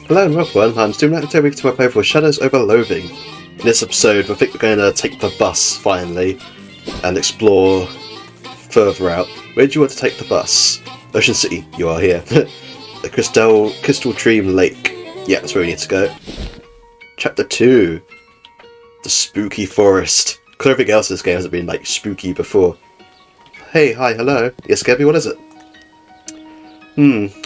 Hello and welcome, I'm Stu, and today to my play for Shadows over Loathing. In this episode, I think we're going to take the bus, finally, and explore further out. Where do you want to take the bus? Ocean City, you are here. The Crystal Dream Lake. Yeah, that's where we need to go. Chapter 2. The Spooky Forest. Because everything else in this game hasn't been, like, spooky before. Hey, hi, hello. Yes, Gabby, what is it?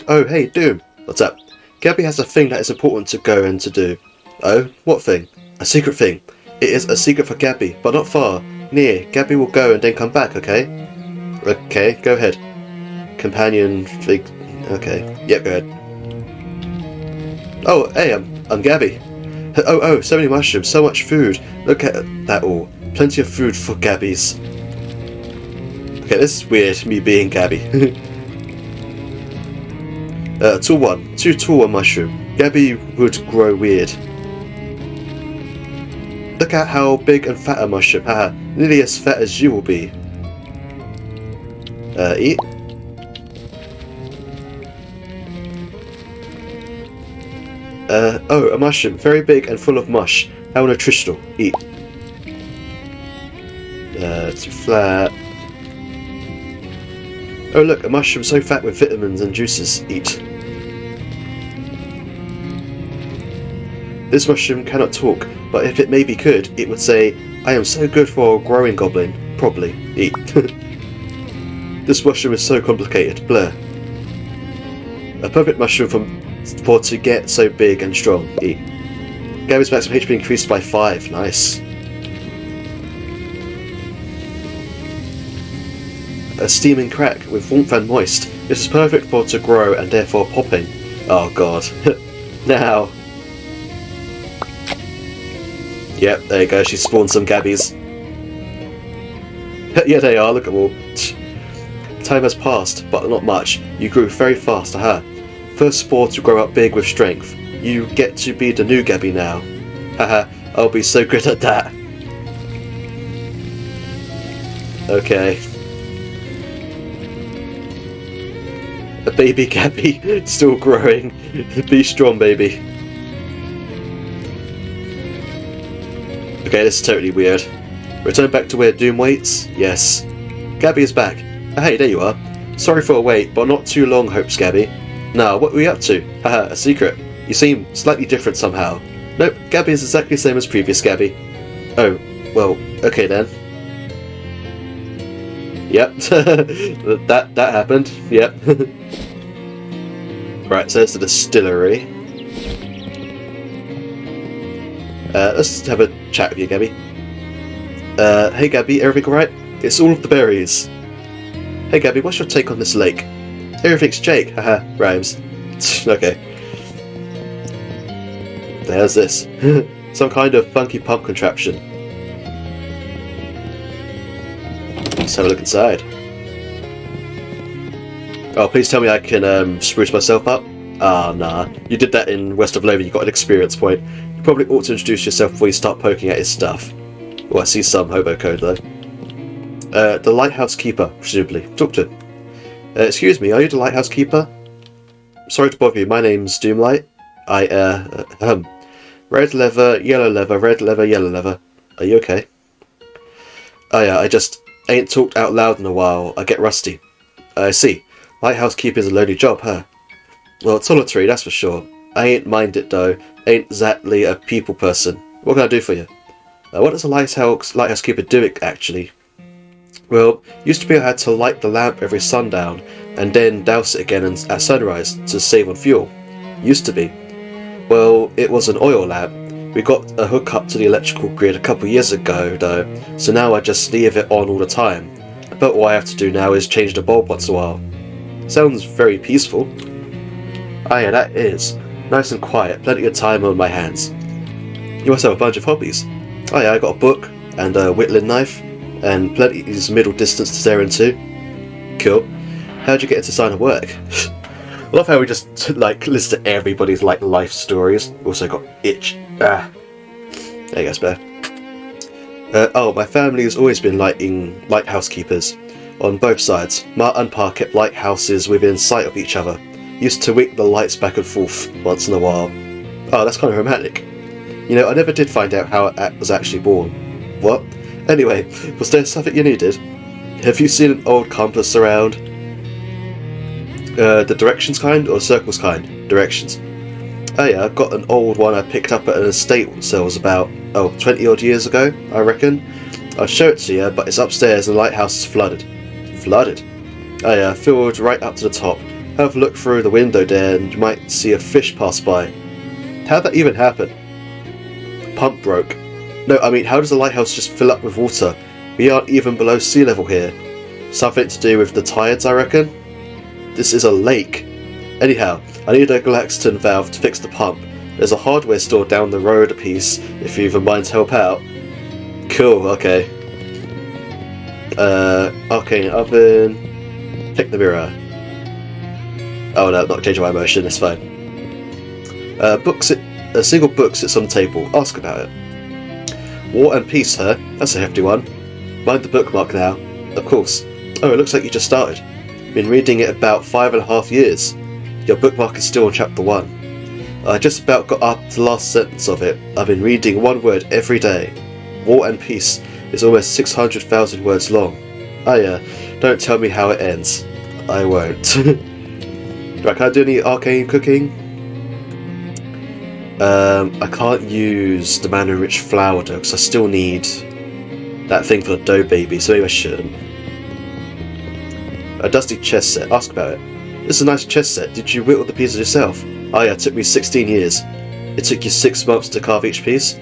Oh, hey, Doom. What's up? Gabby has a thing that is important to go and to do. Oh, what thing? A secret thing. It is a secret for Gabby, but not far. Near. Gabby will go and then come back, okay? Okay, go ahead. Companion thing. Okay. Yep, go ahead. Oh, hey, I'm Gabby. Oh, so many mushrooms, so much food. Look at that all. Plenty of food for Gabbies. Okay, this is weird, me being Gabby. Tall one. Too tall a mushroom. Gabby would grow weird. Look at how big and fat a mushroom. Haha, nearly as fat as you will be. Eat. Oh, a mushroom. Very big and full of mush. How nutritional. Eat. Too flat. Oh look, a mushroom so fat with vitamins and juices. Eat. This mushroom cannot talk, but if it maybe could, it would say, I am so good for a growing goblin. Probably. Eat. This mushroom is so complicated. Blur. A perfect mushroom for to get so big and strong. Eat. Gabby's maximum HP increased by 5. Nice. A steaming crack with warmth and moist. This is perfect for to grow and therefore popping. Oh god. Now. Yep, there you go, she spawned some Gabbies. Yeah, they are, look at them all. Time has passed, but not much. You grew very fast, aha. First spore to grow up big with strength. You get to be the new Gabby now. Haha, I'll be so good at that. Okay. A baby Gabby, still growing. Be strong, baby. Okay, this is totally weird. Return back to where Doom waits? Yes. Gabby is back. Oh, hey, there you are. Sorry for a wait, but not too long, hopes Gabby. Now, what were you up to? Haha, a secret. You seem slightly different somehow. Nope, Gabby is exactly the same as previous Gabby. Oh, well, okay then. Yep, that happened. Yep. Right, so there's the distillery. Let's have a chat with you, Gabby. Hey Gabby, everything alright? It's all of the berries. Hey Gabby, what's your take on this lake? Everything's Jake, haha, rhymes. Okay. The hell's this? Some kind of funky pump contraption. Let's have a look inside. Oh, please tell me I can spruce myself up. Ah, nah. You did that in West of Loathing, you got an experience point. You probably ought to introduce yourself before you start poking at his stuff. Oh, I see some hobo code though. The lighthouse keeper, presumably. Talk to him. Excuse me, are you the lighthouse keeper? Sorry to bother you, my name's Doomlight. Red leather, yellow leather, red leather, yellow leather. Are you okay? Oh yeah, I just ain't talked out loud in a while. I get rusty. I see. Lighthouse keeper is a lonely job, huh? Well, it's solitary, that's for sure. I ain't mind it though. Ain't exactly a people person. What can I do for you? What does a lighthouse keeper do actually? Well, used to be I had to light the lamp every sundown and then douse it again at sunrise to save on fuel. Used to be. Well, it was an oil lamp. We got a hookup to the electrical grid a couple years ago though, so now I just leave it on all the time. But all I have to do now is change the bulb once in a while. Sounds very peaceful. Ah yeah, that is. Nice and quiet, plenty of time on my hands. You must have a bunch of hobbies. Oh yeah, I got a book, and a whittling knife, and plenty of middle distance to stare into. Cool. How'd you get into sign of work? I love how we just like listed everybody's like life stories. Also got itch. Ah. There you go, spare. Oh, my family has always been lighthouse keepers. On both sides, Ma and Pa kept lighthouses within sight of each other. Used to wick the lights back and forth once in a while. Oh, that's kind of romantic. You know, I never did find out how it was actually born. What? Anyway, was there something you needed? Have you seen an old compass around? The directions kind or circles kind? Directions. Oh yeah, I've got an old one I picked up at an estate sales about, 20 odd years ago, I reckon. I'll show it to you, but it's upstairs and the lighthouse is flooded. Flooded? Oh yeah, filled right up to the top. Have a look through the window there and you might see a fish pass by. How'd that even happen? Pump broke. No, I mean, how does the lighthouse just fill up with water? We aren't even below sea level here. Something to do with the tides, I reckon? This is a lake. Anyhow, I need a Galaxton valve to fix the pump. There's a hardware store down the road a piece, if you even mind to help out. Cool, okay. Arcane oven. Check the mirror. Oh no, not changing my emotion, it's fine. A single book sits on the table. Ask about it. War and Peace, huh? That's a hefty one. Mind the bookmark now. Of course. Oh, it looks like you just started. Been reading it about 5.5 years. Your bookmark is still on chapter 1. I just about got up to the last sentence of it. I've been reading one word every day. War and Peace is almost 600,000 words long. Don't tell me how it ends. I won't. Right, can I do any arcane cooking? I can't use the mana rich flour dough because I still need that thing for the dough baby, so maybe I shouldn't. A dusty chess set. Ask about it. This is a nice chess set. Did you whittle the pieces yourself? Oh yeah, it took me 16 years. It took you 6 months to carve each piece.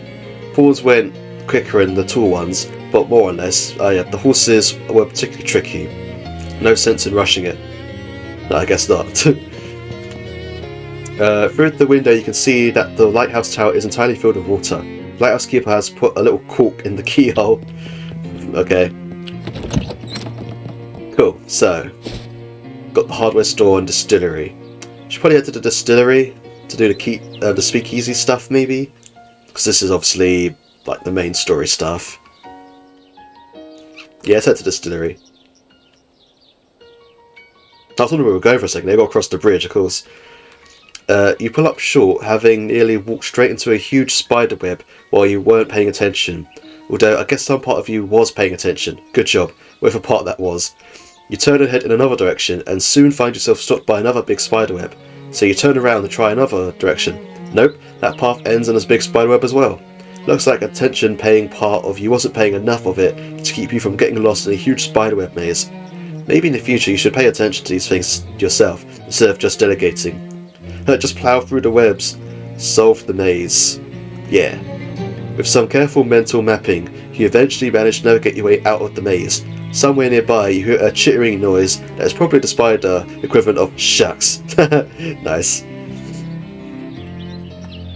Pawns went quicker than the tool ones, but more or less. Oh yeah, the horses were particularly tricky. No sense in rushing it. No, I guess not. Through the window you can see that the lighthouse tower is entirely filled with water. The lighthouse keeper has put a little cork in the keyhole. Okay. Cool, so got the hardware store and distillery. Should probably head to the distillery to do the speakeasy stuff maybe? Because this is obviously like the main story stuff. Yeah, let's head to the distillery. I thought we were going for a second, they got across the bridge, of course. You pull up short, having nearly walked straight into a huge spider web while you weren't paying attention. Although I guess some part of you was paying attention. Good job, whatever part that was. You turn and head in another direction and soon find yourself stopped by another big spider web. So you turn around and try another direction. Nope, that path ends in this big spider web as well. Looks like attention paying part of you wasn't paying enough of it to keep you from getting lost in a huge spider web maze. Maybe in the future you should pay attention to these things yourself instead of just delegating. Just plough through the webs. Solve the maze. Yeah. With some careful mental mapping, you eventually manage to navigate your way out of the maze. Somewhere nearby you hear a chittering noise that is probably the spider equivalent of shucks. Nice.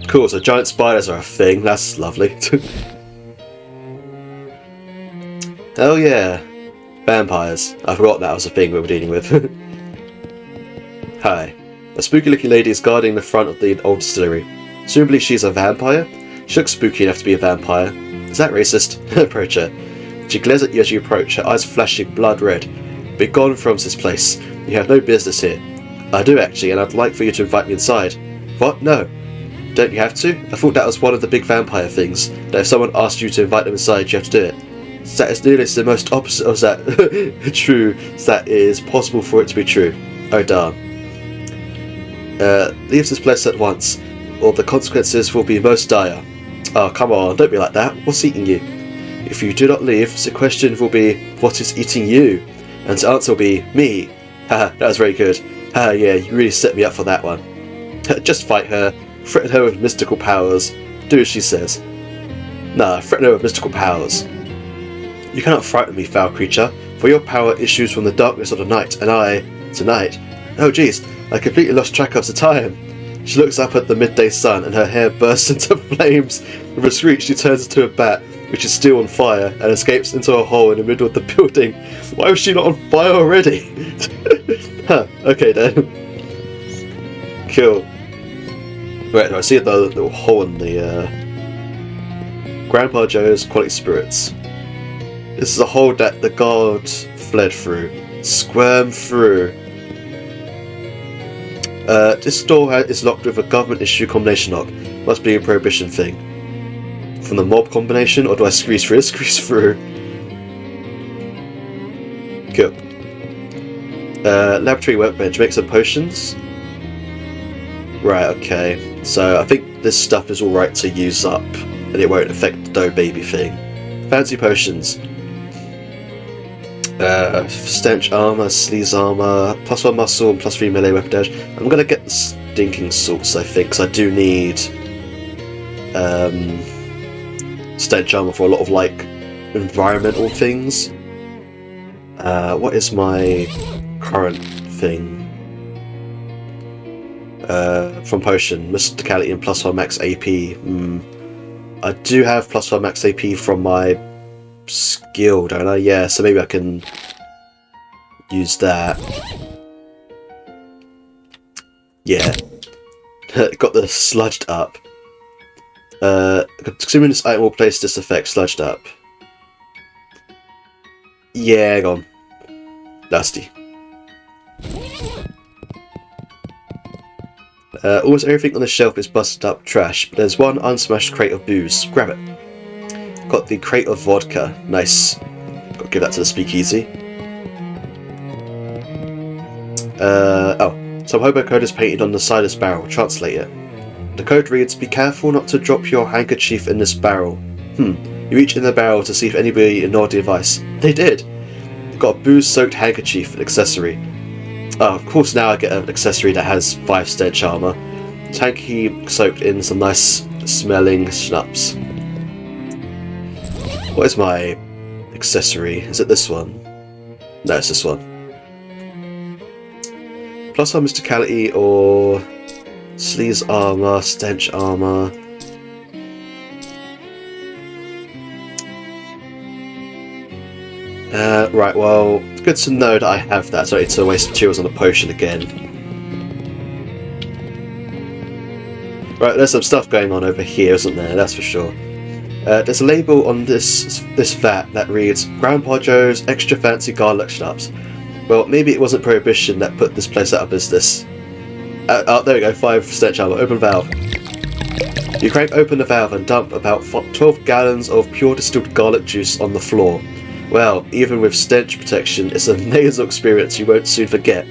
Cool, so giant spiders are a thing. That's lovely. Oh yeah. Vampires. I forgot that was a thing we were dealing with. Hi. A spooky looking lady is guarding the front of the old distillery. Presumably she's a vampire? She looks spooky enough to be a vampire. Is that racist? Approach her. She glares at you as you approach, her eyes flashing blood red. Be gone from this place. You have no business here. I do actually, and I'd like for you to invite me inside. What? No. Don't you have to? I thought that was one of the big vampire things, that if someone asked you to invite them inside, you have to do it. That is nearly the most opposite of that true as that is possible for it to be true. Oh darn. Leave this place at once, or the consequences will be most dire. Oh, come on, don't be like that. What's eating you? If you do not leave, the question will be, what is eating you? And the answer will be, me. Haha, that was very good. Haha, yeah, you really set me up for that one. Just fight her. Threaten her with mystical powers. Do as she says. Nah, threaten her with mystical powers. You cannot frighten me, foul creature, for your power issues from the darkness of the night, and I, tonight... Oh jeez, I completely lost track of the time. She looks up at the midday sun and her hair bursts into flames. With a screech she turns into a bat, which is still on fire, and escapes into a hole in the middle of the building. Why was she not on fire already? Huh, okay then. Cool. Right, I see the little hole in the Grandpa Joe's quality spirits. This is a hole that the guard fled through. Squirm through. This door is locked with a government issue combination lock. Must be a prohibition thing. From the mob combination, or do I squeeze through? Squeeze through. Cool. Laboratory workbench. Make some potions. Right, okay. So I think this stuff is alright to use up, and it won't affect the dough baby thing. Fancy potions. Stench armor, sleaze armor, +1 muscle and +3 melee weapon dash. I'm gonna get the stinking salts, I think, because I do need stench armor for a lot of like environmental things. What is my current thing? From potion, mysticality and +1 max AP. I do have +1 max AP from my skill, don't I? Yeah, so maybe I can use that. Yeah. Got the sludged up. Consuming this item will place this effect, sludged up. Yeah, gone. Nasty. Almost everything on the shelf is busted up trash, but there's one unsmashed crate of booze. Grab it. Got the crate of vodka. Nice. Got to give that to the speakeasy. Some hobo code is painted on the side of this barrel. Translate it. The code reads, "Be careful not to drop your handkerchief in this barrel." You reach in the barrel to see if anybody ignored the advice. They did. Got a booze-soaked handkerchief, an accessory. Oh, of course now I get an accessory that has 5 stench armor. Tanky soaked in some nice smelling schnapps. What is my accessory? Is it this one? No, it's this one. +1 mysticality or sleaze armor, stench armor. Right, well, it's good to know that I have that, so I need to waste materials on a potion again. Right, there's some stuff going on over here, isn't there? That's for sure. There's a label on this vat that reads, "Grandpa Joe's Extra Fancy Garlic Schnapps." Well, maybe it wasn't Prohibition that put this place out of business. There we go, 5 stench armor. Open valve. You crank open the valve and dump about 12 gallons of pure distilled garlic juice on the floor. Well, even with stench protection, it's a nasal experience you won't soon forget.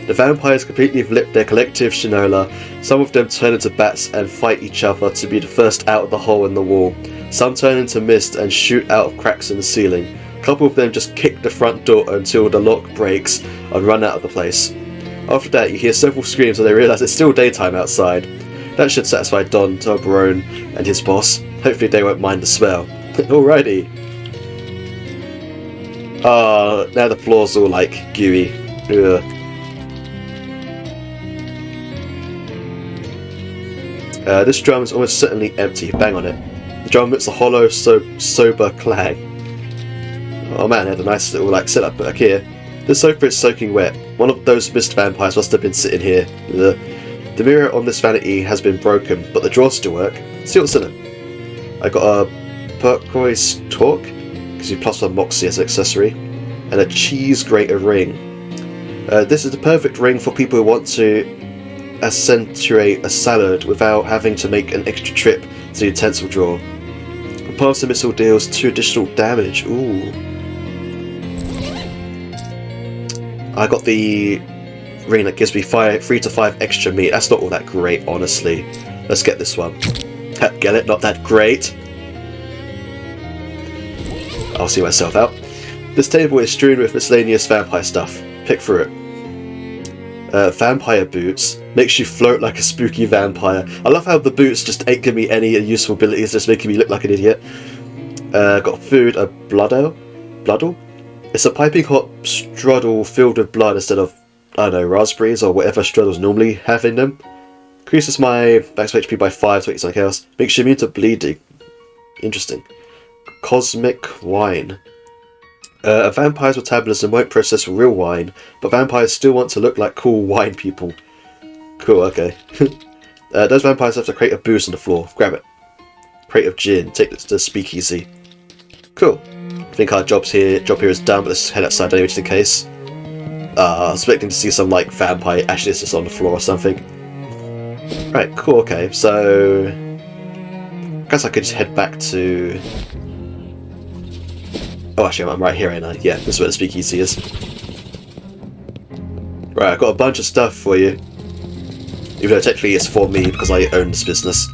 The vampires completely flip their collective shinola. Some of them turn into bats and fight each other to be the first out of the hole in the wall. Some turn into mist and shoot out of cracks in the ceiling. A couple of them just kick the front door until the lock breaks and run out of the place. After that, you hear several screams and they realise it's still daytime outside. That should satisfy Don Toblerone and his boss. Hopefully they won't mind the smell. Alrighty. Now the floor's all like gooey. Ugh. This drum is almost certainly empty. Bang on it. The drum emits a hollow, sober clang. Oh man, they had a nice little setup back here. The sofa is soaking wet. One of those mist vampires must have been sitting here. The mirror on this vanity has been broken, but the drawers still work. See what's in it. I got a turquoise torque. Gives you +1 moxie as an accessory, and a cheese grater ring. This is the perfect ring for people who want to accentuate a salad without having to make an extra trip to the utensil drawer. Pass the missile deals 2 additional damage. Ooh. I got the ring that gives me 3 to 5 extra meat. That's not all that great, honestly. Let's get this one. Get it? Not that great. I'll see myself out. This table is strewn with miscellaneous vampire stuff. Pick through it. Vampire boots. Makes you float like a spooky vampire. I love how the boots just ain't giving me any useful abilities, just making me look like an idiot. Got food, a bloodle? It's a piping hot strudel filled with blood instead of, I don't know, raspberries or whatever strudels normally have in them. Increases my max HP by 5 to 8 something else. Makes you immune to bleeding. Interesting. Cosmic wine. A vampire's metabolism won't process real wine, but vampires still want to look like cool wine people. Cool, okay. Those vampires have to crate of booze on the floor. Grab it. Crate of gin. Take this to the speakeasy. Cool. I think our job here is done, but let's head outside anyway just in case. I was expecting to see some, like, vampire ashes just on the floor or something. Right, cool, okay, so... I guess I could just head back to... Oh, actually, I'm right here, ain't I? Yeah, this is where the speakeasy is. Right, I've got a bunch of stuff for you. Even though technically it's for me because I own this business.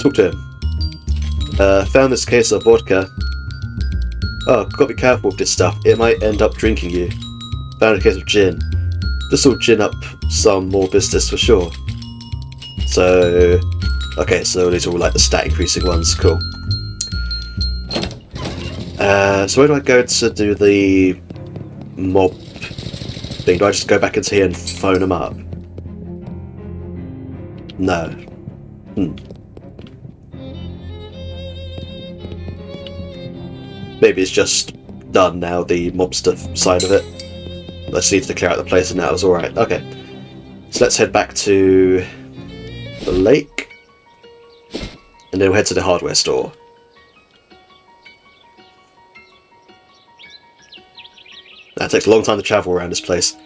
Talk to him. Found this case of vodka. Oh, gotta be careful with this stuff. It might end up drinking you. Found a case of gin. This will gin up some more business for sure. So... Okay, so these are all like the stat increasing ones. Cool. So where do I go to do the mob thing? Do I just go back into here and phone them up? No. Maybe it's just done now, the mobster side of it. I just needed to clear out the place and that was alright. Okay. So let's head back to the lake. And then we'll head to the hardware store. That takes a long time to travel around this place.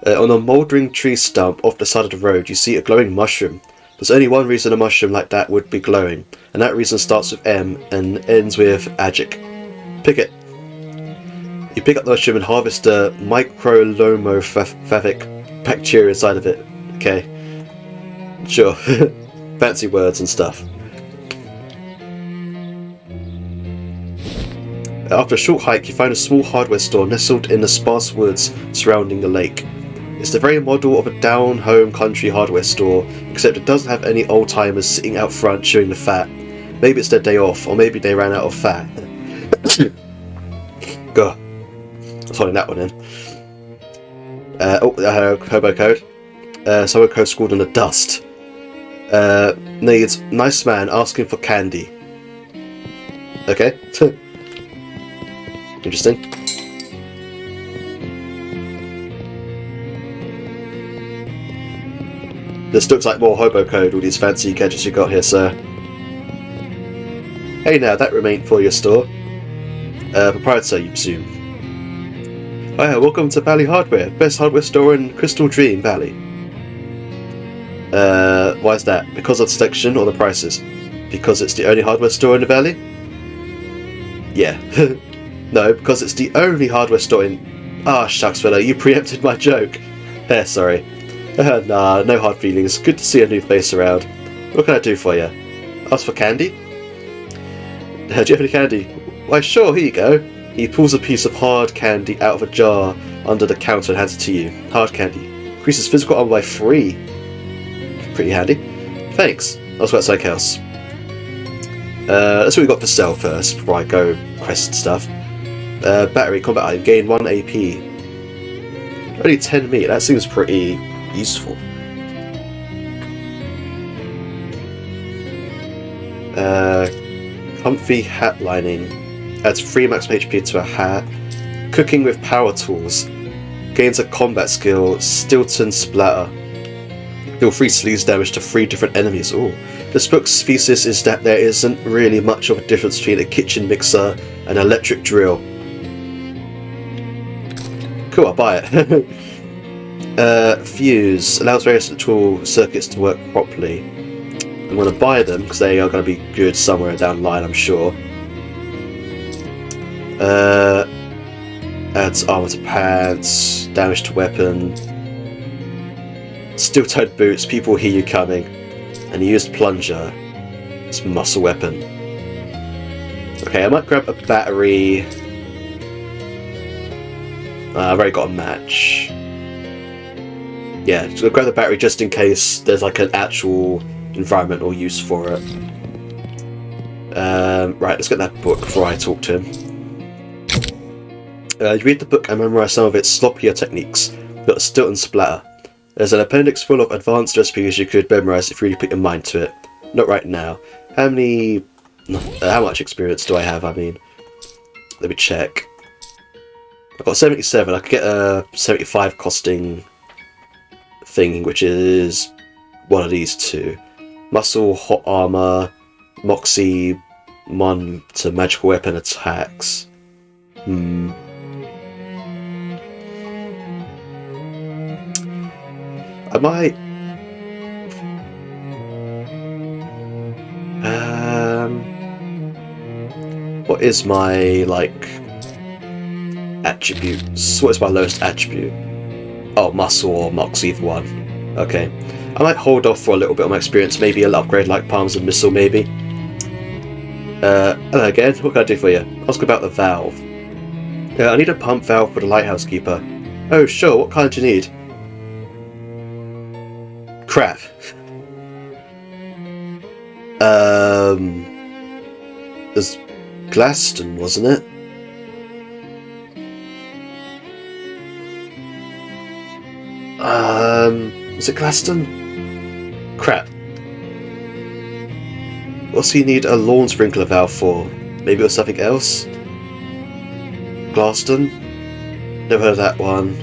On a mouldering tree stump off the side of the road, you see a glowing mushroom. There's only one reason a mushroom like that would be glowing, and that reason starts with M and ends with Agic. Pick it. You pick up the mushroom and harvest the microlomophagic bacteria inside of it. Okay. Sure. Fancy words and stuff. After a short hike, you find a small hardware store nestled in the sparse woods surrounding the lake. It's the very model of a down-home country hardware store, except it doesn't have any old-timers sitting out front chewing the fat. Maybe it's their day off, or maybe they ran out of fat. God. Let's hold that one in. Hobo code. Someone code scrawled in the dust. Needs nice man asking for candy. Okay. Interesting. This looks like more hobo code, all these fancy gadgets you got here, sir. Hey now, that remained for your store. Proprietor, you presume. Oh yeah, welcome to Valley Hardware, best hardware store in Crystal Dream Valley. Why is that? Because of the selection or the prices? Because it's the only hardware store in the valley? Yeah. No, because it's the only hardware store in... Ah, shucks fella, you preempted my joke. Sorry. Nah, no hard feelings. Good to see a new face around. What can I do for you? Ask for candy? Do you have any candy? Why sure, here you go. He pulls a piece of hard candy out of a jar under the counter and hands it to you. Hard candy. Increases physical armor by 3. Pretty handy. Thanks. I'll sweat something else. That's what we got for sale first, before I go quest stuff. Battery, combat item, gain 1 AP. Only 10 meat, that seems pretty useful. Comfy hat lining. Adds 3 maximum HP to a hat. Cooking with power tools. Gains a combat skill, Stilton Splatter. Deal 3 sleaze damage to 3 different enemies. Ooh. This book's thesis is that there isn't really much of a difference between a kitchen mixer and an electric drill. Cool, I'll buy it. Fuse. Allows various electrical circuits to work properly. I'm going to buy them because they are going to be good somewhere down the line, I'm sure. Adds armor to pants, damage to weapon. Steel-toed boots, people hear you coming. And he used plunger. It's a muscle weapon. Okay, I might grab a battery. I've already got a match. Yeah, so I'll grab the battery just in case there's like an actual environmental use for it. Right, let's get that book before I talk to him. You read the book and memorize some of its sloppier techniques, but still and splatter. There's an appendix full of advanced recipes you could memorize if you really put your mind to it. Not right now. How much experience do I have, I mean? Let me check. I've got 77, I could get a 75 costing thing, which is one of these two. Muscle, hot armor, moxie, mon to magical weapon attacks. Am I... What is my, like... attributes? What is my lowest attribute? Oh, muscle or mox, either one. Okay. I might hold off for a little bit on my experience. Maybe I'll upgrade like Palms and Missile, maybe. Hello again. What can I do for you? Ask about the valve. I need a pump valve for the lighthouse keeper. Oh, sure. What kind do you need? Crap. There's Glaston, wasn't it? Was it Glaston? Crap. What's he need a lawn sprinkler valve for? Maybe it was something else? Glaston? Never heard of that one.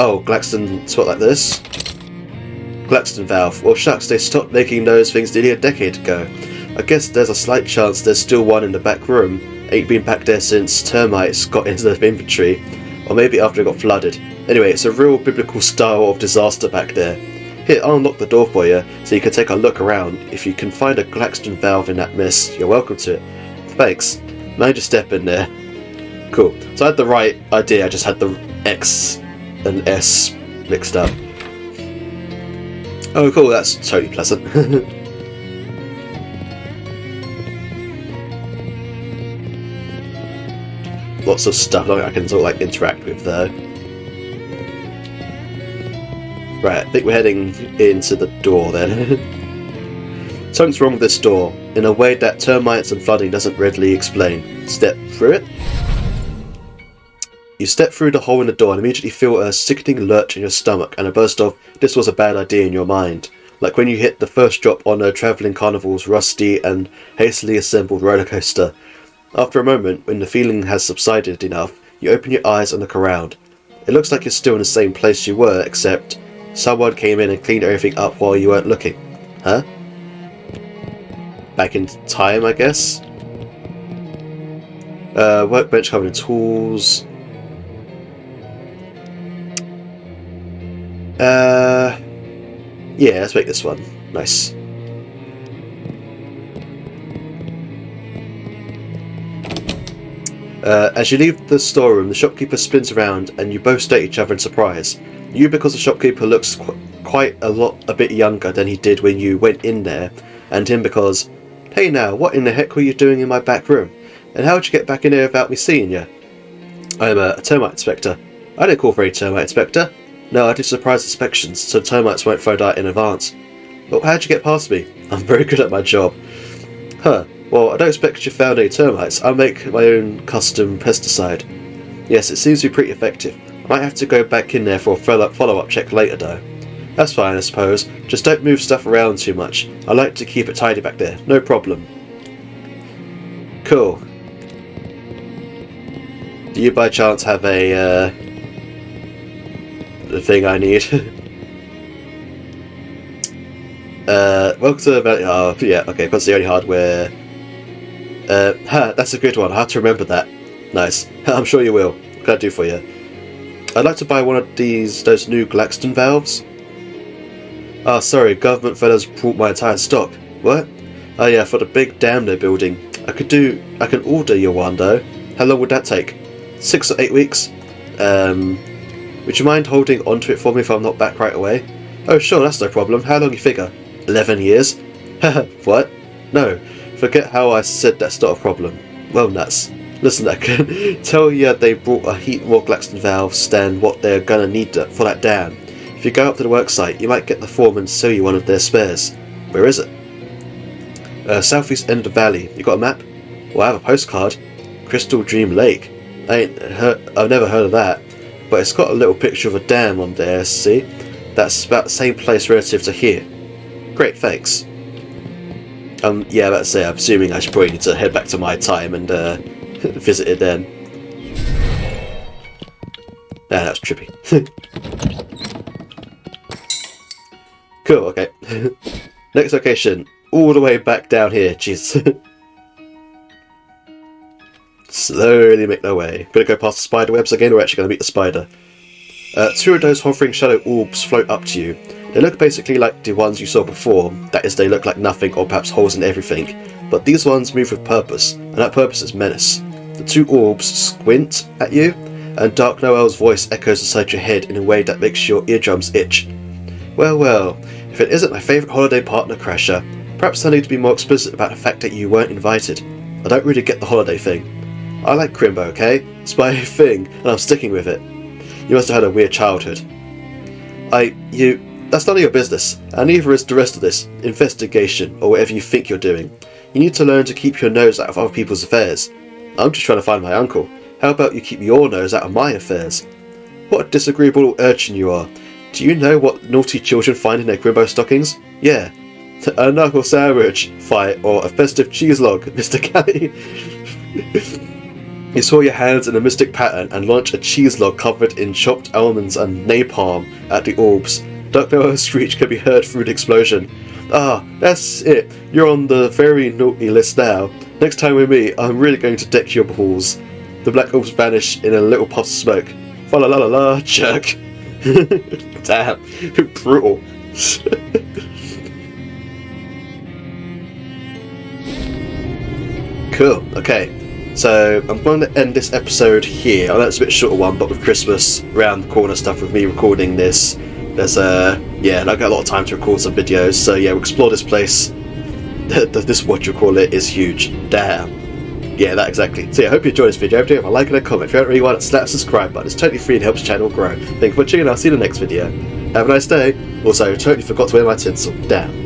Oh, Glaxton spot like this? Glaxton valve. Well, shucks, they stopped making those things nearly a decade ago. I guess there's a slight chance there's still one in the back room. Ain't been back there since termites got into the inventory. Or maybe after it got flooded. Anyway, it's a real biblical style of disaster back there. Here, I'll unlock the door for you, so you can take a look around. If you can find a Glaxton valve in that mess, you're welcome to it. Thanks. Mind your step in there. Cool. So I had the right idea, I just had the X and S mixed up. Oh cool, that's totally pleasant. Lots of stuff I can sort of like interact with there. Right, I think we're heading into the door then. Something's wrong with this door, in a way that termites and flooding doesn't readily explain. Step through it. You step through the hole in the door and immediately feel a sickening lurch in your stomach and a burst of "this was a bad idea" in your mind. Like when you hit the first drop on a travelling carnival's rusty and hastily assembled roller coaster. After a moment, when the feeling has subsided enough, you open your eyes and look around. It looks like you're still in the same place you were, except someone came in and cleaned everything up while you weren't looking. Huh? Back in time, I guess? Workbench covered in tools. Yeah, let's make this one. Nice. As you leave the storeroom, the shopkeeper spins around and you both stare at each other in surprise. You because the shopkeeper looks quite a bit younger than he did when you went in there, and him because, hey now, what in the heck were you doing in my back room? And how did you get back in there without me seeing you? I'm a termite inspector. I don't call for a termite inspector. No, I do surprise inspections, so termites won't throw out in advance. But how'd you get past me? I'm very good at my job. Huh. Well, I don't expect you found any termites. I'll make my own custom pesticide. Yes, it seems to be pretty effective. I might have to go back in there for a follow-up check later though. That's fine, I suppose. Just don't move stuff around too much. I like to keep it tidy back there. No problem. Cool. Do you by chance have the thing I need? Welcome to the... Oh, yeah, okay, that's the only hardware... that's a good one. I have to remember that. Nice. I'm sure you will. What can I do for you? I'd like to buy one of those new Glaxton valves. Ah, sorry, government fellas brought my entire stock. What? Oh yeah, for the big dam they're building. I can order you one though. How long would that take? 6 or 8 weeks? Would you mind holding onto it for me if I'm not back right away? Oh sure, that's no problem. How long you figure? 11 years? Haha, what? No, forget how I said that's not a problem. Well nuts. Listen, I can tell you they brought a heat more Glaxton valves than what they're gonna need for that dam. If you go up to the worksite, you might get the foreman to sell you one of their spares. Where is it? Southeast end of the valley. You got a map? Well, I have a postcard. Crystal Dream Lake. I've never heard of that. But it's got a little picture of a dam on there, see? That's about the same place relative to here. Great, thanks. Yeah, about to say, I'm assuming I should probably need to head back to my time and visit it then. Ah, that was trippy. Cool, okay. Next location, all the way back down here, jeez. slowly make their way. Gonna go past the spider webs again, we're actually gonna meet the spider. Two of those hovering shadow orbs float up to you. They look basically like the ones you saw before, that is, they look like nothing or perhaps holes in everything, but these ones move with purpose, and that purpose is menace. The two orbs squint at you, and Dark Noel's voice echoes inside your head in a way that makes your eardrums itch. Well, if it isn't my favourite holiday partner, Crasher, perhaps I need to be more explicit about the fact that you weren't invited. I don't really get the holiday thing. I like Crimbo, okay? It's my thing, and I'm sticking with it. You must have had a weird childhood. That's none of your business, and neither is the rest of this investigation, or whatever you think you're doing. You need to learn to keep your nose out of other people's affairs. I'm just trying to find my uncle. How about you keep your nose out of my affairs? What a disagreeable little urchin you are. Do you know what naughty children find in their Crimbo stockings? Yeah. A knuckle sandwich fight or a festive cheese log, Mr. Gabby. You saw your hands in a mystic pattern and launch a cheese log covered in chopped almonds and napalm at the orbs. Dark Noel's screech could be heard through the explosion. Ah, that's it. You're on the very naughty list now. Next time we meet, I'm really going to deck your balls. The black orbs vanish in a little puff of smoke. Fa la la la la, jerk. Damn, brutal. Cool, okay. So I'm going to end this episode here. I know it's a bit shorter one, but with Christmas around the corner stuff with me recording this, there's I got a lot of time to record some videos. So yeah, we'll explore this place. This, what you call it, is huge. Damn. Yeah, that exactly. So yeah, I hope you enjoyed this video. If you have a like and a comment. If you don't really want it, slap the subscribe button. It's totally free and helps the channel grow. Thank you for watching, and I'll see you in the next video. Have a nice day. Also, I totally forgot to wear my tinsel. Damn.